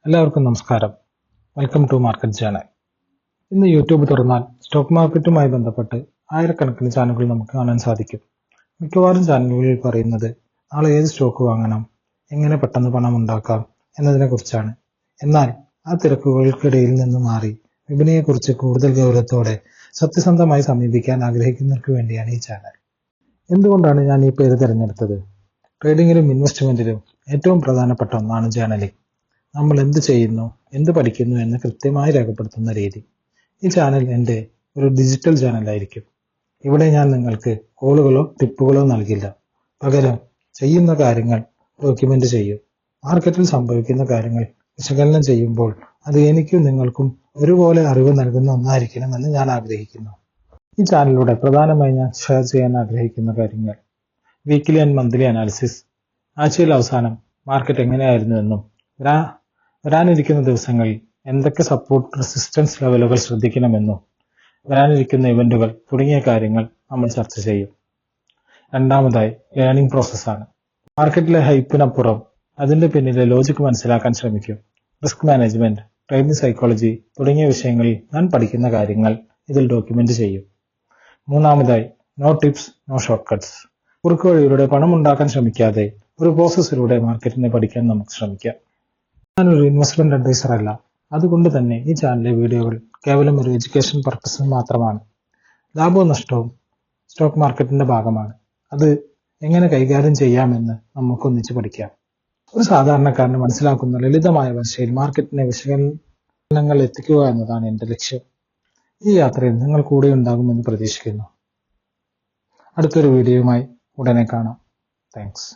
എല്ലാവർക്കും നമസ്കാരം. Welcome to market channel. ഇന്ന് യൂട്യൂബ് തുറന്നാൽ സ്റ്റോക്ക് മാർക്കറ്റുമായി ബന്ധപ്പെട്ട് ആയിരക്കണക്കിന് ചാനലുകൾ നമുക്ക് കാണാൻ സാധിക്കും. മിക്കവാറും ചാനലുകളിൽ പറയുന്നത് നാളെ ഏത് സ്റ്റോക്ക് വാങ്ങണം, എങ്ങനെ പെട്ടെന്ന് പണം ഉണ്ടാക്കാം എന്നതിനെ കുറിച്ചാണ്. എന്നാൽ ആ തിരക്കുകൾക്കിടയിൽ നിന്ന് മാറി വിപണിയെക്കുറിച്ച് കൂടുതൽ ഗൗരവത്തോടെ സത്യസന്ധമായി സമീപിക്കാൻ ആഗ്രഹിക്കുന്നവർക്ക് വേണ്ടിയാണ് ഈ ചാനൽ. എന്തുകൊണ്ടാണ് ഞാൻ ഈ പേര് തിരഞ്ഞെടുത്തത്? ട്രേഡിങ്ങിലും ഇൻവെസ്റ്റ്മെന്റിലും ഏറ്റവും പ്രധാനപ്പെട്ട ഒന്നാണ് ജേർണലിംഗ്. നമ്മൾ എന്ത് ചെയ്യുന്നു, എന്ത് പഠിക്കുന്നു എന്ന് കൃത്യമായി രേഖപ്പെടുത്തുന്ന രീതി. ഈ ചാനൽ എൻ്റെ ഒരു ഡിജിറ്റൽ ചാനലായിരിക്കും. ഇവിടെ ഞാൻ നിങ്ങൾക്ക് കോളുകളോ ടിപ്പുകളോ നൽകില്ല. പകരം ചെയ്യുന്ന കാര്യങ്ങൾ ഡോക്യുമെന്റ് ചെയ്യും. മാർക്കറ്റിൽ സംഭവിക്കുന്ന കാര്യങ്ങൾ വിശകലനം ചെയ്യുമ്പോൾ അത് എനിക്കും നിങ്ങൾക്കും ഒരുപോലെ അറിവ് നൽകുന്ന ഒന്നായിരിക്കണമെന്ന് ഞാൻ ആഗ്രഹിക്കുന്നു. ഈ ചാനലിലൂടെ പ്രധാനമായി ഞാൻ ഷെയർ ചെയ്യാൻ ആഗ്രഹിക്കുന്ന കാര്യങ്ങൾ: വീക്കിലി ആൻഡ് മന്ത്ലി അനാലിസിസ്, ആഴ്ചയിൽ അവസാനം മാർക്കറ്റ് എങ്ങനെയായിരുന്നുവെന്നും വരാനിരിക്കുന്ന ദിവസങ്ങളിൽ എന്തൊക്കെ സപ്പോർട്ട് റെസിസ്റ്റൻസ് ലെവലുകൾ ശ്രദ്ധിക്കണമെന്നും വരാനിരിക്കുന്ന ഇവന്റുകൾ തുടങ്ങിയ കാര്യങ്ങൾ നമ്മൾ ചർച്ച ചെയ്യും. രണ്ടാമതായി ലേണിംഗ് പ്രോസസ്സാണ്. മാർക്കറ്റിലെ ഹൈപ്പിനപ്പുറം അതിന്റെ പിന്നിലെ ലോജിക് മനസ്സിലാക്കാൻ ശ്രമിക്കും. റിസ്ക് മാനേജ്മെന്റ്, ട്രേഡിംഗ് സൈക്കോളജി തുടങ്ങിയ വിഷയങ്ങളിൽ ഞാൻ പഠിക്കുന്ന കാര്യങ്ങൾ ഇതിൽ ഡോക്യുമെന്റ് ചെയ്യും. മൂന്നാമതായി no tips, no shortcuts. കുറുക്ക് വഴിയിലൂടെ പണം ഉണ്ടാക്കാൻ ശ്രമിക്കാതെ ഒരു പ്രോസസ്സിലൂടെ മാർക്കറ്റിനെ പഠിക്കാൻ നമുക്ക് ശ്രമിക്കാം. ഞാനൊരു ഇൻവെസ്റ്റ്മെന്റ് അഡ്വൈസർ അല്ല. അതുകൊണ്ട് തന്നെ ഈ ചാനലിലെ വീഡിയോകൾ കേവലം ഒരു എഡ്യൂക്കേഷൻ പർപ്പസിന് മാത്രമാണ്. ലാഭവും നഷ്ടവും സ്റ്റോക്ക് മാർക്കറ്റിന്റെ ഭാഗമാണ്. അത് എങ്ങനെ കൈകാര്യം ചെയ്യാമെന്ന് നമുക്ക് ഒന്നിച്ച് പഠിക്കാം. ഒരു സാധാരണക്കാരന് മനസ്സിലാക്കുന്ന ലളിതമായ ഭാഷയിൽ മാർക്കറ്റിനെ വിശകലനങ്ങൾ എത്തിക്കുക എന്നതാണ് എന്റെ ലക്ഷ്യം. ഈ യാത്രയിൽ നിങ്ങൾ കൂടെ ഉണ്ടാകുമെന്ന് പ്രതീക്ഷിക്കുന്നു. അടുത്തൊരു വീഡിയോയുമായി ഉടനെ കാണാം. താങ്ക്സ്.